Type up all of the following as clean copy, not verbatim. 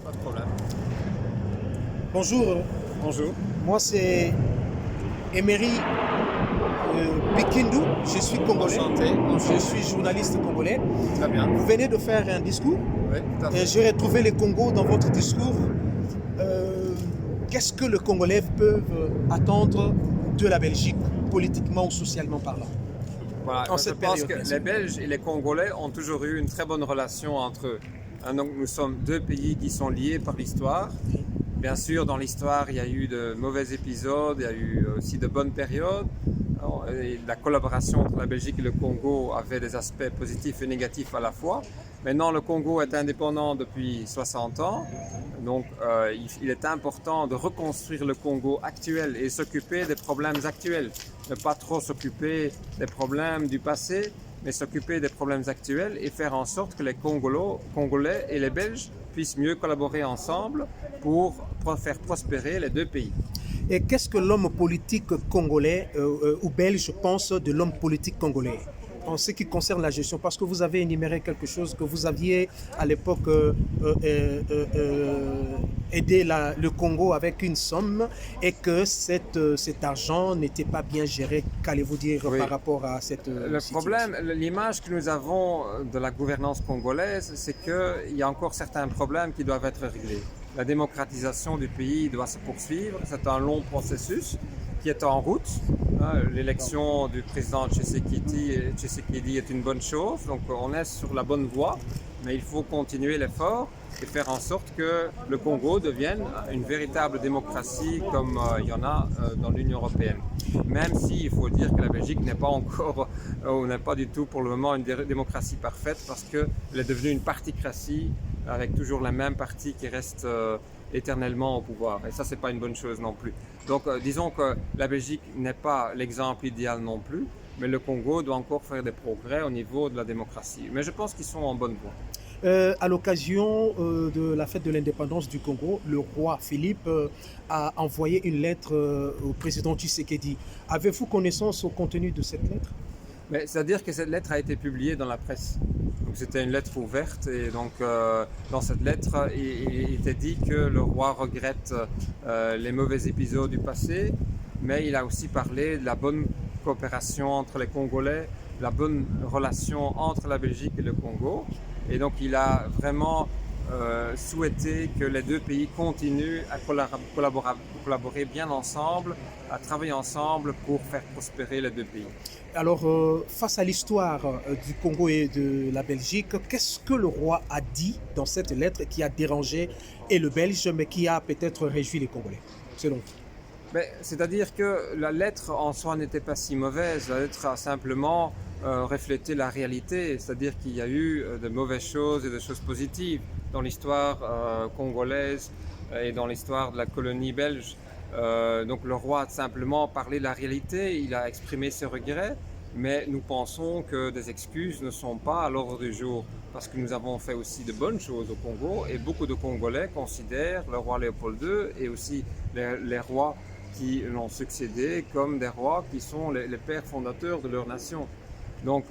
Pas de problème. Bonjour, Bonjour. moi c'est Emery Bikindu, je suis congolais, Enchanté. je suis journaliste congolais. Très bien. Vous venez de faire un discours Oui, tout à et fait. j'ai retrouvé le Congo dans votre discours. Qu'est-ce que les Congolais peuvent attendre de la Belgique, politiquement ou socialement parlant? Voilà, En je cette pense période, que bien les sûr. Belges et les Congolais ont toujours eu une très bonne relation entre eux. Donc nous sommes deux pays qui sont liés par l'histoire. Bien sûr, dans l'histoire, il y a eu de mauvais épisodes, il y a eu aussi de bonnes périodes. Et la collaboration entre la Belgique et le Congo avait des aspects positifs et négatifs à la fois. Maintenant, le Congo est indépendant depuis 60 ans. Donc, il est important de reconstruire le Congo actuel et s'occuper des problèmes actuels. Ne pas trop s'occuper des problèmes du passé, mais s'occuper des problèmes actuels et faire en sorte que les Congolais et les Belges puissent mieux collaborer ensemble pour faire prospérer les deux pays. Et qu'est-ce que l'homme politique congolais ou belge pense de l'homme politique congolais en ce qui concerne la gestion? Parce que vous avez énuméré quelque chose que vous aviez à l'époque aidé le Congo avec une somme et que cet argent n'était pas bien géré. Qu'allez-vous dire Oui. par rapport à cette Le situation? problème, l'image que nous avons de la gouvernance congolaise, c'est qu'il y a encore certains problèmes qui doivent être réglés. La démocratisation du pays doit se poursuivre. C'est un long processus qui est en route. L'élection du président Tshisekedi est une bonne chose. Donc on est sur la bonne voie, mais il faut continuer l'effort et faire en sorte que le Congo devienne une véritable démocratie comme il y en a dans l'Union européenne. Même s'il faut dire que la Belgique n'est pas encore, ou n'est pas du tout pour le moment une démocratie parfaite parce qu'elle est devenue une particratie avec toujours la même partie qui reste éternellement au pouvoir. Et ça, c'est pas une bonne chose non plus. Donc, disons que la Belgique n'est pas l'exemple idéal non plus, mais le Congo doit encore faire des progrès au niveau de la démocratie. Mais je pense qu'ils sont en bonne voie. À l'occasion de la fête de l'indépendance du Congo, le roi Philippe a envoyé une lettre au président Tshisekedi. Avez-vous connaissance au contenu de cette lettre? Mais c'est-à-dire que cette lettre a été publiée dans la presse. Donc c'était une lettre ouverte et donc dans cette lettre il était dit que le roi regrette les mauvais épisodes du passé, mais il a aussi parlé de la bonne coopération entre les Congolais, la bonne relation entre la Belgique et le Congo. Et donc il a vraiment souhaité que les deux pays continuent à collaborer bien ensemble, à travailler ensemble pour faire prospérer les deux pays. Alors, face à l'histoire du Congo et de la Belgique, qu'est-ce que le roi a dit dans cette lettre qui a dérangé et le Belge, mais qui a peut-être réjoui les Congolais, selon vous? C'est-à-dire que la lettre en soi n'était pas si mauvaise. La lettre a simplement reflété la réalité, c'est-à-dire qu'il y a eu de mauvaises choses et de choses positives dans l'histoire congolaise et dans l'histoire de la colonie belge. Donc le roi a simplement parlé de la réalité, il a exprimé ses regrets, mais nous pensons que des excuses ne sont pas à l'ordre du jour parce que nous avons fait aussi de bonnes choses au Congo et beaucoup de Congolais considèrent le roi Léopold II et aussi les rois qui l'ont succédé comme des rois qui sont les pères fondateurs de leur nation. Donc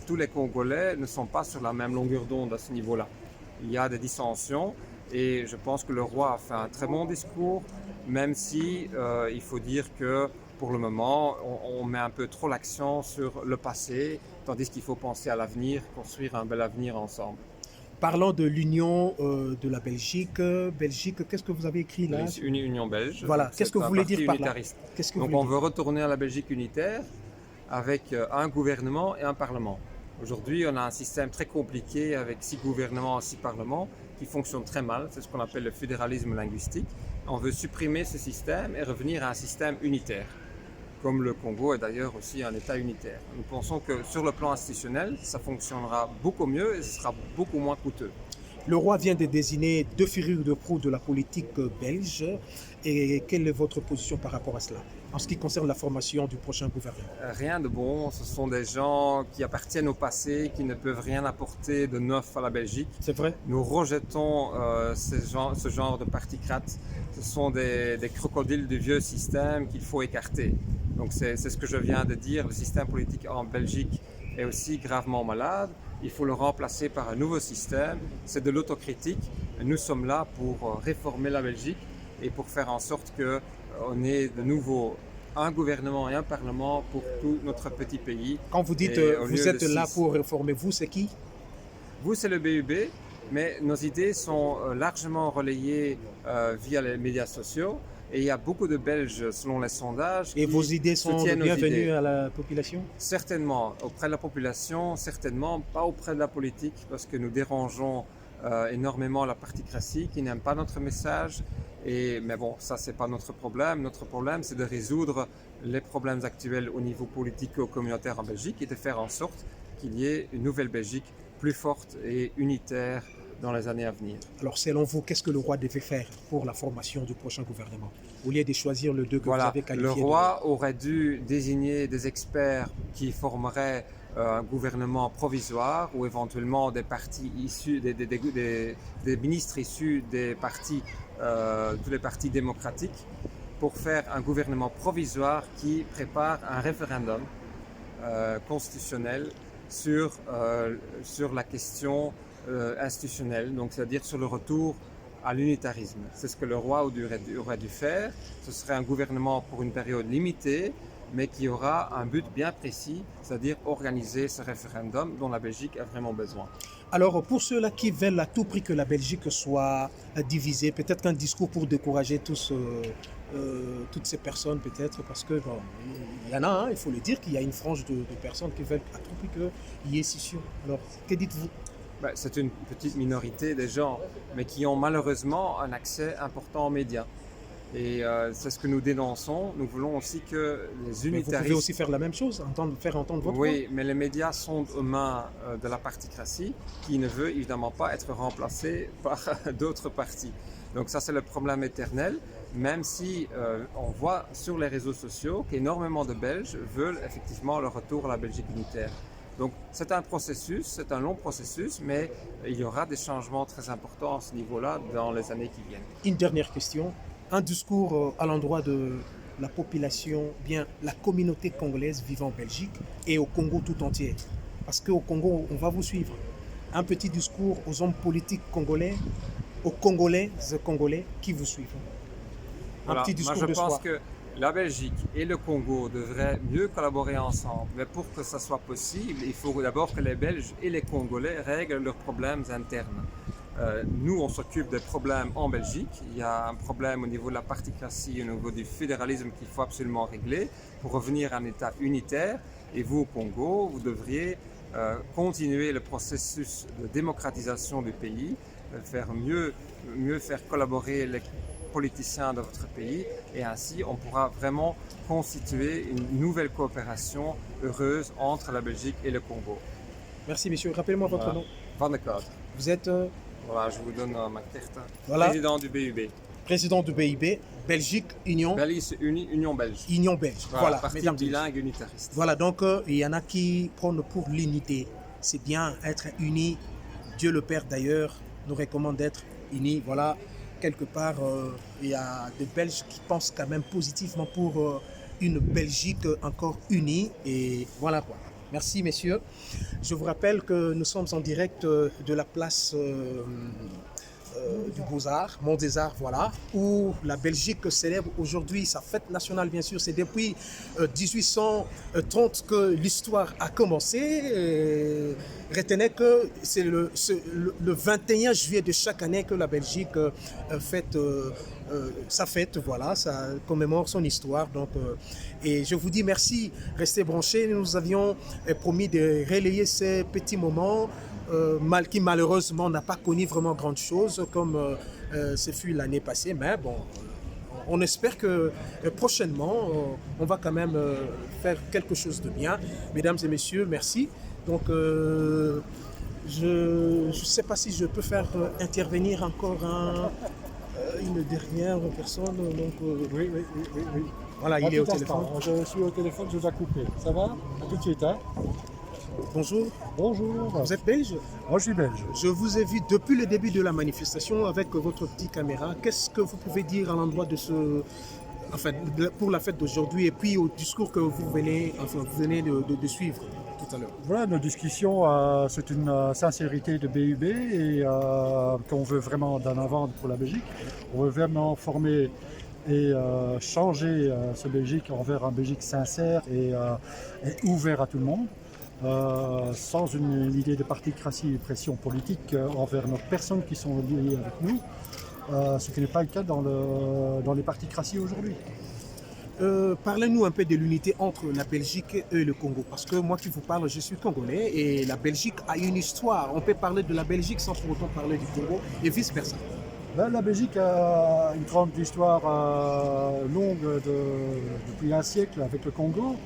tous les Congolais ne sont pas sur la même longueur d'onde à ce niveau-là. Il y a des dissensions et je pense que le roi a fait un très bon discours, même si il faut dire que pour le moment on met un peu trop l'accent sur le passé, tandis qu'il faut penser à l'avenir, construire un bel avenir ensemble. Parlant de l'union de la Belgique, qu'est-ce que vous avez écrit là? Une union belge. Voilà, qu'est-ce que vous voulez dire par là? Donc on veut retourner à la Belgique unitaire avec un gouvernement et un parlement. Aujourd'hui, on a un système très compliqué avec 6 gouvernements et 6 parlements qui fonctionne très mal. C'est ce qu'on appelle le fédéralisme linguistique. On veut supprimer ce système et revenir à un système unitaire, comme le Congo est d'ailleurs aussi un État unitaire. Nous pensons que sur le plan institutionnel, ça fonctionnera beaucoup mieux et ce sera beaucoup moins coûteux. Le roi vient de désigner 2 figures de proue de la politique belge. Et quelle est votre position par rapport à cela, en ce qui concerne la formation du prochain gouvernement? Rien de bon, ce sont des gens qui appartiennent au passé, qui ne peuvent rien apporter de neuf à la Belgique. C'est vrai? Nous rejetons ce genre de particrates. Ce sont des crocodiles du vieux système qu'il faut écarter. Donc c'est ce que je viens de dire, le système politique en Belgique est aussi gravement malade. Il faut le remplacer par un nouveau système, c'est de l'autocritique Nous sommes là pour réformer la Belgique et pour faire en sorte qu'on ait de nouveau un gouvernement et un parlement pour tout notre petit pays. Quand vous dites vous êtes là pour réformer, vous, c'est qui? Vous, c'est le BUB, mais nos idées sont largement relayées via les médias sociaux. Et il y a beaucoup de Belges, selon les sondages, et vos idées sont bienvenues à la population? Certainement, auprès de la population, certainement, pas auprès de la politique, parce que nous dérangeons énormément la particratie qui n'aime pas notre message. Mais bon, ça, c'est pas notre problème. Notre problème, c'est de résoudre les problèmes actuels au niveau politico-communautaire en Belgique et de faire en sorte qu'il y ait une nouvelle Belgique plus forte et unitaire dans les années à venir. Alors, selon vous, qu'est-ce que le roi devait faire pour la formation du prochain gouvernement, au lieu de choisir le deux que vous avez qualifié? Le roi aurait dû désigner des experts qui formeraient un gouvernement provisoire ou éventuellement des partis issus, des ministres issus des partis, tous les partis démocratiques, pour faire un gouvernement provisoire qui prépare un référendum constitutionnel sur la question institutionnelle, donc c'est-à-dire sur le retour à l'unitarisme. C'est ce que le roi aurait dû faire. Ce serait un gouvernement pour une période limitée, mais qui aura un but bien précis, c'est-à-dire organiser ce référendum dont la Belgique a vraiment besoin. Alors, pour ceux-là qui veulent à tout prix que la Belgique soit divisée, peut-être qu'un discours pour décourager toutes ces personnes, peut-être, parce que bon, il y en a, hein, il faut le dire, qu'il y a une frange de personnes qui veulent à tout prix qu'il y ait scission. Alors, que dites-vous? C'est une petite minorité des gens, mais qui ont malheureusement un accès important aux médias. Et c'est ce que nous dénonçons. Nous voulons aussi que les unitaristes... Mais vous pouvez aussi faire la même chose, faire entendre votre voix. Oui, mais les médias sont aux mains de la particratie qui ne veut évidemment pas être remplacée par d'autres partis. Donc ça, c'est le problème éternel, même si on voit sur les réseaux sociaux qu'énormément de Belges veulent effectivement le retour à la Belgique unitaire. Donc c'est un processus, c'est un long processus, mais il y aura des changements très importants à ce niveau-là dans les années qui viennent. Une dernière question. Un discours à l'endroit de la population, bien la communauté congolaise vivant en Belgique et au Congo tout entier. Parce qu'au Congo, on va vous suivre. Un petit discours aux hommes politiques congolais, aux Congolais qui vous suivent. Voilà, petit discours de soi. Que la Belgique et le Congo devraient mieux collaborer ensemble. Mais pour que ça soit possible, il faut d'abord que les Belges et les Congolais règlent leurs problèmes internes. Nous, on s'occupe des problèmes en Belgique. Il y a un problème au niveau de la particratie, au niveau du fédéralisme qu'il faut absolument régler pour revenir à un État unitaire. Et vous, au Congo, vous devriez continuer le processus de démocratisation du pays, faire mieux faire collaborer les politiciens de votre pays, et ainsi on pourra vraiment constituer une nouvelle coopération heureuse entre la Belgique et le Congo. Merci monsieur, rappelez-moi votre nom. Van de Koot. Vous êtes Voilà, je vous donne ma carte. Voilà. Président du BUB. Président du BUB, Belgique, Union. Union belge. Union belge. Voilà, parti bilingue unitariste. Voilà, donc il y en a qui prônent pour l'unité. C'est bien être unis. Dieu le Père d'ailleurs nous recommande d'être unis. Voilà, quelque part, il y a des Belges qui pensent quand même positivement pour une Belgique encore unie. Et voilà quoi. Merci messieurs. Je vous rappelle que nous sommes en direct de la place du Beaux-Arts, Mont des Arts, voilà, où la Belgique célèbre aujourd'hui sa fête nationale, bien sûr. C'est depuis 1830 que l'histoire a commencé. Retenez que c'est le 21 juillet de chaque année que la Belgique fête sa fête, voilà, ça commémore son histoire. Donc, et je vous dis merci, restez branchés. Nous avions promis de relayer ces petits moments qui malheureusement n'a pas connu vraiment grande chose comme ce fut l'année passée, mais bon, on espère que prochainement on va quand même faire quelque chose de bien. Mesdames et messieurs, merci. Donc je ne sais pas si je peux faire intervenir encore une dernière personne. Donc, oui. Voilà, il est au téléphone. Je suis au téléphone, je dois couper. Ça va? À tout de suite. Hein? Bonjour. Bonjour. Vous êtes belge? Moi, je suis belge. Je vous ai vu depuis le début de la manifestation avec votre petite caméra. Qu'est-ce que vous pouvez dire à l'endroit de pour la fête d'aujourd'hui et puis au discours que vous venez de suivre tout tout à l'heure. Voilà, nos discussions, c'est une sincérité de BUB et qu'on veut vraiment d'en avant pour la Belgique. On veut vraiment former et changer ce Belgique envers un Belgique sincère et ouvert à tout le monde, sans une idée de particratie et pression politique envers nos personnes qui sont liées avec nous, ce qui n'est pas le cas dans les particraties aujourd'hui. Parlez-nous un peu de l'unité entre la Belgique et le Congo, parce que moi qui vous parle, je suis congolais et la Belgique a une histoire. On peut parler de la Belgique sans pour autant parler du Congo et vice-versa. Ben, la Belgique a une grande histoire longue depuis un siècle avec le Congo.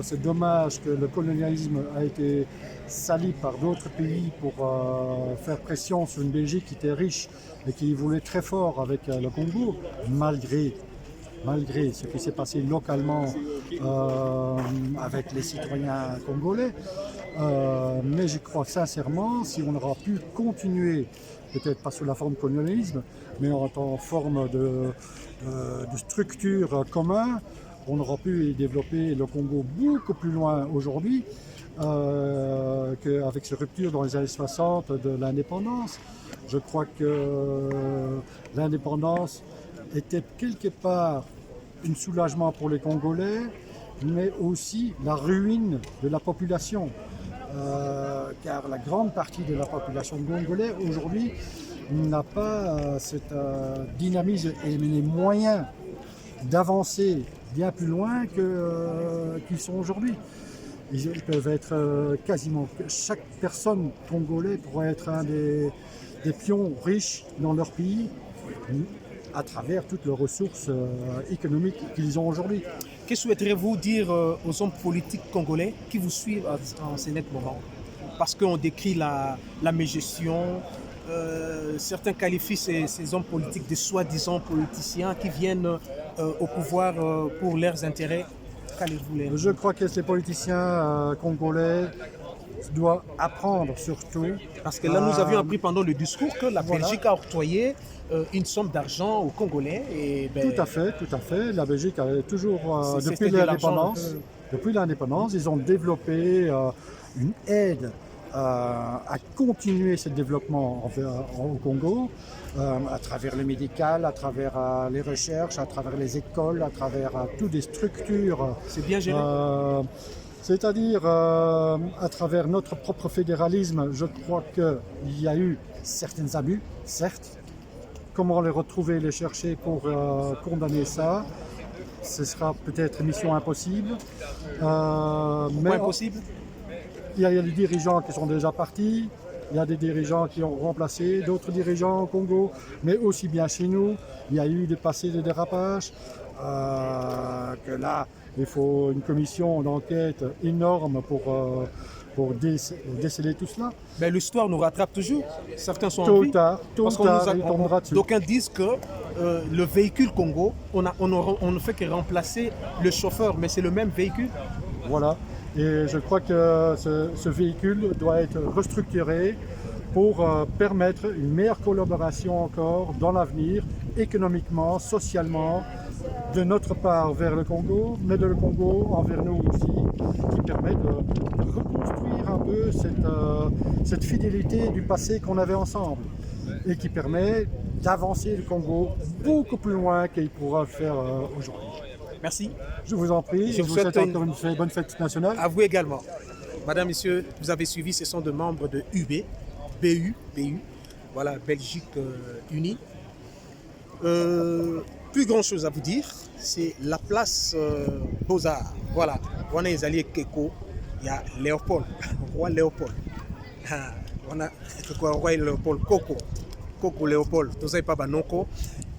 C'est dommage que le colonialisme a été sali par d'autres pays pour faire pression sur une Belgique qui était riche et qui voulait très fort avec le Congo, malgré ce qui s'est passé localement avec les citoyens congolais. Mais je crois sincèrement, si on aura pu continuer, peut-être pas sous la forme de colonialisme, mais en forme de structure commune, on aura pu développer le Congo beaucoup plus loin aujourd'hui qu'avec ces ruptures dans les années 60 de l'indépendance. Je crois que l'indépendance était quelque part un soulagement pour les Congolais, mais aussi la ruine de la population. Car la grande partie de la population congolaise aujourd'hui n'a pas cette dynamisme et les moyens d'avancer bien plus loin qu'ils sont aujourd'hui. Ils peuvent être quasiment, chaque personne congolaise pourrait être un des pions riches dans leur pays à travers toutes les ressources économiques qu'ils ont aujourd'hui. Que souhaiterez-vous dire aux hommes politiques congolais qui vous suivent en ce net moment? Parce qu'on décrit la mégestion, certains qualifient ces hommes politiques de soi-disant politiciens qui viennent au pouvoir pour leurs intérêts. Qu'allez-vous Je crois que ces politiciens congolais doivent apprendre surtout. Parce que là, nous avions appris pendant le discours que la Belgique a octroyé une somme d'argent aux Congolais. Et Tout à fait. La Belgique a toujours, depuis l'indépendance, ils ont développé une aide à continuer ce développement au Congo, à travers le médical, à travers les recherches, à travers les écoles, à travers toutes les structures. C'est bien géré. C'est-à-dire, à travers notre propre fédéralisme, je crois qu'il y a eu certains abus, certes. Comment les retrouver, les chercher pour condamner ça, ce sera peut-être mission impossible. Pourquoi impossible? Il y a des dirigeants qui sont déjà partis, il y a des dirigeants qui ont remplacé d'autres dirigeants au Congo, mais aussi bien chez nous, il y a eu des passés de dérapage, que là, il faut une commission d'enquête énorme pour déceler tout cela. Mais l'histoire nous rattrape toujours. Certains sont tôt ou tard, il tombera dessus. D'aucuns disent que le véhicule Congo, on ne fait que remplacer le chauffeur, mais c'est le même véhicule. Voilà. Et je crois que ce véhicule doit être restructuré pour permettre une meilleure collaboration encore dans l'avenir, économiquement, socialement, de notre part vers le Congo, mais de le Congo envers nous aussi, qui permet de reconstruire un peu cette fidélité du passé qu'on avait ensemble et qui permet d'avancer le Congo beaucoup plus loin qu'il pourra le faire aujourd'hui. Merci. Je vous en prie. Je vous souhaite encore une bonne fête nationale. À vous également. Madame, Messieurs, vous avez suivi, ce sont des membres de UB, BU, voilà, Belgique Unie. Plus grand chose à vous dire, c'est la place Beaux-Arts. Voilà, on a les alliés Keko, il y a Léopold, roi Léopold. On a roi Léopold, Coco Léopold, tout ça n'est pas Banoko.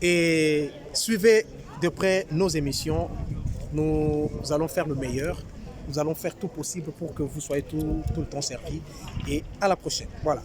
Et suivez de près nos émissions, nous allons faire le meilleur. Nous allons faire tout possible pour que vous soyez tout le temps servis. Et à la prochaine. Voilà.